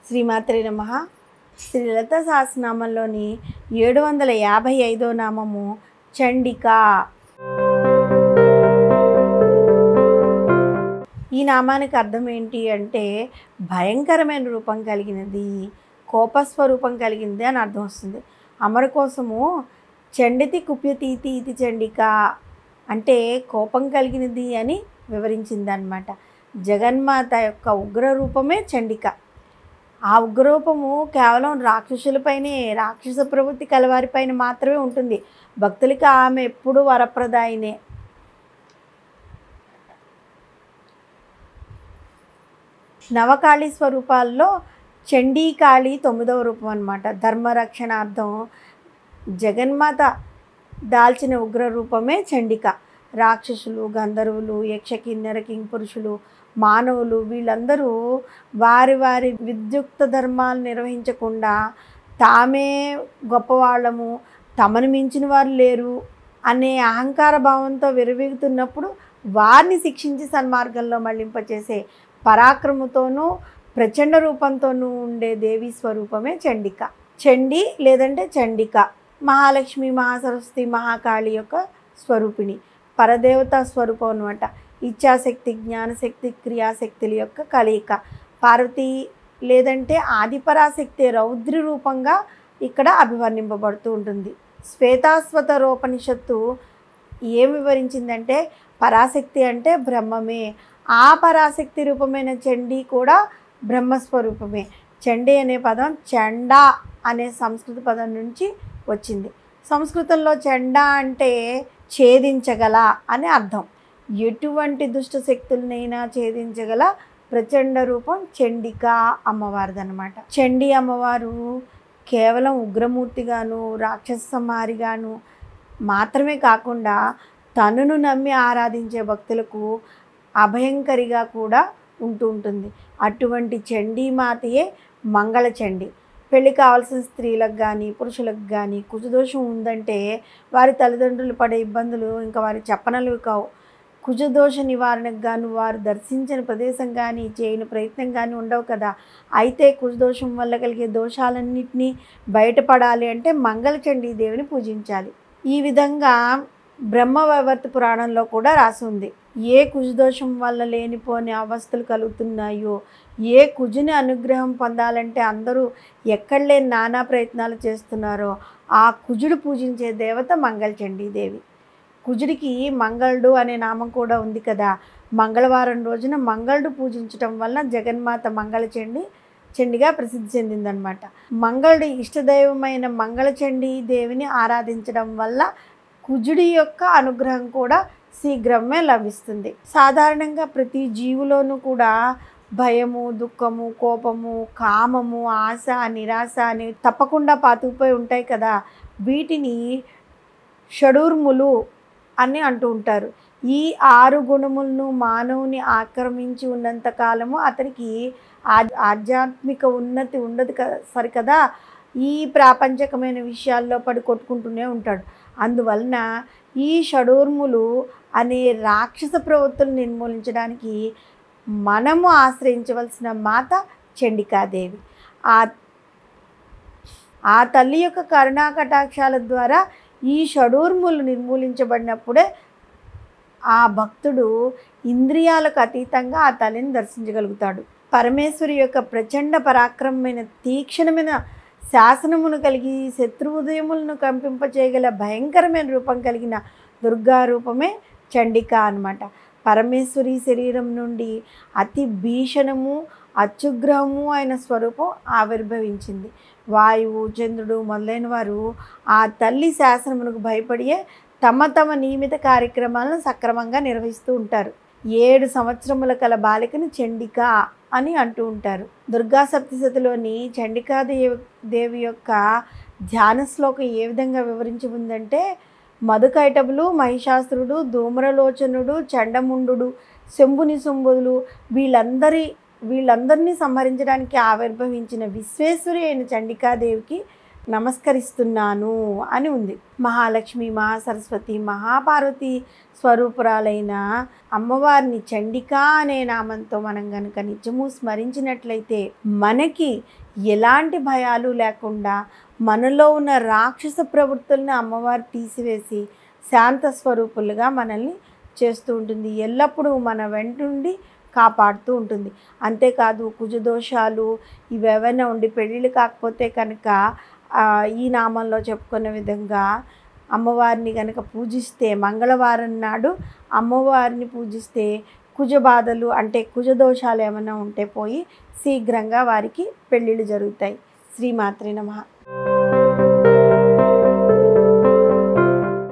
శ్రీమాత్రే నమః. శ్రీ లలితా సహస్రనామంలోని 755వ నామము చండిక. ఈ నామానికి అర్థం ఏంటి అంటే భయంకరమైన రూపం కలిగినది, కోపస్వరూపం కలిగినది అని అర్థం వస్తుంది. అమర కోసము చండితి కుప్యతీతి ఇది చండిక అంటే కోపం కలిగినది అని వివరించింది అన్నమాట. జగన్మాత యొక్క ఉగ్ర రూపమే చండిక. ఆ ఉగ్రరూపము కేవలం రాక్షసులపైనే, రాక్షస ప్రవృత్తి కలవారిపైన మాత్రమే ఉంటుంది. భక్తులకి ఆమె ఎప్పుడు వరప్రదాయినే. నవకాళీ స్వరూపాల్లో చండీకాళి 9వ రూపం అన్నమాట. ధర్మరక్షణార్థం జగన్మాత దాల్చిన ఉగ్ర రూపమే చండిక. రాక్షసులు, గంధర్వులు, యక్ష, కిన్నెర, కింపురుషులు, మానవులు వీళ్ళందరూ వారి వారి విద్యుక్త ధర్మాలు నిర్వహించకుండా తామే గొప్పవాళ్ళము, తమను మించిన వారు లేరు అనే అహంకార భావంతో విరవీగుతున్నప్పుడు వారిని శిక్షించి సన్మార్గంలో మళ్లింపచేసే పరాక్రమతోనూ ప్రచండ రూపంతోనూ ఉండే దేవీ స్వరూపమే చండిక. చండి లేదంటే చండిక మహాలక్ష్మి, మహాసరస్వతి, మహాకాళి యొక్క స్వరూపిణి, పరదేవతా స్వరూపం అన్నమాట. ఇచ్ఛాశక్తి, జ్ఞానశక్తి, క్రియాశక్తుల యొక్క కలయిక. పార్వతి లేదంటే ఆదిపరాశక్తి రౌద్రి రూపంగా ఇక్కడ అభివర్ణింపబడుతూ ఉంటుంది. శ్వేతాశ్వతరోపనిషత్తు ఏం వివరించిందంటే పరాశక్తి అంటే బ్రహ్మమే, ఆ పరాశక్తి రూపమైన చండీ కూడా బ్రహ్మస్వరూపమే. చండీ అనే పదం చండా అనే సంస్కృత పదం నుంచి వచ్చింది. సంస్కృతంలో చండా అంటే ఛేదించగల అని అర్థం. ఎటువంటి దుష్ట శక్తులనైనా ఛేదించగల ప్రచండ రూపం చండిక అమ్మవారిదనమాట. చండీ అమ్మవారు కేవలం ఉగ్రమూర్తిగాను, రాక్షస సంహారిగాను మాత్రమే కాకుండా తనను నమ్మి ఆరాధించే భక్తులకు అభయంకరిగా కూడా ఉంటుంది. అటువంటి చండీమాతయే మంగళచండి. పెళ్ళి కావాల్సిన స్త్రీలకు కానీ పురుషులకు కానీ కుజదోషం ఉందంటే వారి తల్లిదండ్రులు పడే ఇబ్బందులు ఇంకా వారి చెప్పనలు కావు. కుజదోష నివారణకు గాను వారు దర్శించిన ప్రదేశం కానీ చేయని ప్రయత్నం కానీ ఉండవు కదా. అయితే కుజదోషం వల్ల కలిగే దోషాలన్నింటినీ బయటపడాలి అంటే మంగళచండీ దేవిని పూజించాలి. ఈ విధంగా బ్రహ్మవైవర్త పురాణంలో కూడా రాసి ఉంది. ఏ కుజదోషం వల్ల లేనిపోని అవస్థలు కలుగుతున్నాయో, ఏ కుజుని అనుగ్రహం పొందాలంటే అందరూ ఎక్కడ లేని నానా ప్రయత్నాలు చేస్తున్నారో ఆ కుజుడు పూజించే దేవత మంగళచండీ దేవి. కుజుడికి మంగళుడు అనే నామం కూడా ఉంది కదా. మంగళవారం రోజున మంగళుడు పూజించటం వల్ల జగన్మాత చండిగా ప్రసిద్ధి చెందిందనమాట. మంగళుడి ఇష్టదైవమైన మంగళచండీ దేవిని ఆరాధించడం వల్ల కుజుడి యొక్క అనుగ్రహం కూడా శీఘ్రమే లభిస్తుంది. సాధారణంగా ప్రతి జీవులోనూ కూడా భయము, దుఃఖము, కోపము, కామము, ఆశ, నిరాశ అని తప్పకుండా పాతుకుపోయి ఉంటాయి కదా. వీటిని షడూర్ములు అని అంటూ ఉంటారు. ఈ 6 గుణములను మానవుని ఆక్రమించి ఉన్నంత కాలము అతనికి ఆధ్యాత్మిక ఉన్నతి ఉండదు సరికదా. ఈ ప్రాపంచకమైన విషయాల్లో పడి కొట్టుకుంటూనే ఉంటాడు. అందువలన ఈ షడూర్ములు అనే రాక్షస ప్రవృత్తులను నిర్మూలించడానికి మనము ఆశ్రయించవలసిన మాత చండికాదేవి. ఆ తల్లి యొక్క కరుణా కటాక్షాల ద్వారా ఈ షడూర్ములు నిర్మూలించబడినప్పుడే ఆ భక్తుడు ఇంద్రియాలకు అతీతంగా ఆ తల్లిని దర్శించగలుగుతాడు. పరమేశ్వరి యొక్క ప్రచండ పరాక్రమమైన తీక్షణమైన శాసనమును కలిగి శత్రువుదయములను కంపింపచేయగల భయంకరమైన రూపం కలిగిన దుర్గా రూపమే చండిక అన్నమాట. పరమేశ్వరి శరీరం నుండి అతి భీషణము, అత్యుగ్రహము అయిన స్వరూపం ఆవిర్భవించింది. వాయువు, చంద్రుడు మొదలైన వారు ఆ తల్లి శాసనమునకు భయపడియే తమ నియమిత కార్యక్రమాలను సక్రమంగా నిర్వహిస్తూ ఉంటారు. 7 సంవత్సరముల కల బాలికను చండిక అని అంటూ ఉంటారు. దుర్గా సప్తశతిలోని చండికాదేవి యొక్క ధ్యాన శ్లోకం ఏ విధంగా వివరించి ఉందంటే మధుకైటబులు, మహిషాసురుడు, ధూమ్రలోచనుడు, చండముండు, శంభుని శంభులు వీళ్ళందరినీ సంహరించడానికి ఆవిర్భవించిన విశ్వేశ్వరి అయిన చండికాదేవికి నమస్కరిస్తున్నాను అని ఉంది. మహాలక్ష్మి, మహాసరస్వతి, మహాపార్వతి స్వరూపురాలైన అమ్మవారిని చండికా అనే నామంతో మనం కనుక నిత్యము స్మరించినట్లయితే మనకి ఎలాంటి భయాలు లేకుండా మనలో ఉన్న రాక్షస ప్రవృత్తులను అమ్మవారు తీసివేసి శాంత స్వరూపులుగా మనల్ని చేస్తూ ఉంటుంది. ఎల్లప్పుడూ మన వెంటుండి కాపాడుతూ ఉంటుంది. అంతేకాదు కుజదోషాలు ఇవేవైనా ఉండి పెళ్ళిళ్ళు కాకపోతే కనుక ఈ నామంలో చెప్పుకున్న విధంగా అమ్మవారిని కనుక పూజిస్తే, మంగళవారం నాడు అమ్మవారిని పూజిస్తే కుజబాధలు అంటే కుజదోషాలు ఏమైనా ఉంటే పోయి శీఘ్రంగా వారికి పెళ్ళిళ్ళు జరుగుతాయి. శ్రీమాత్రే నమః.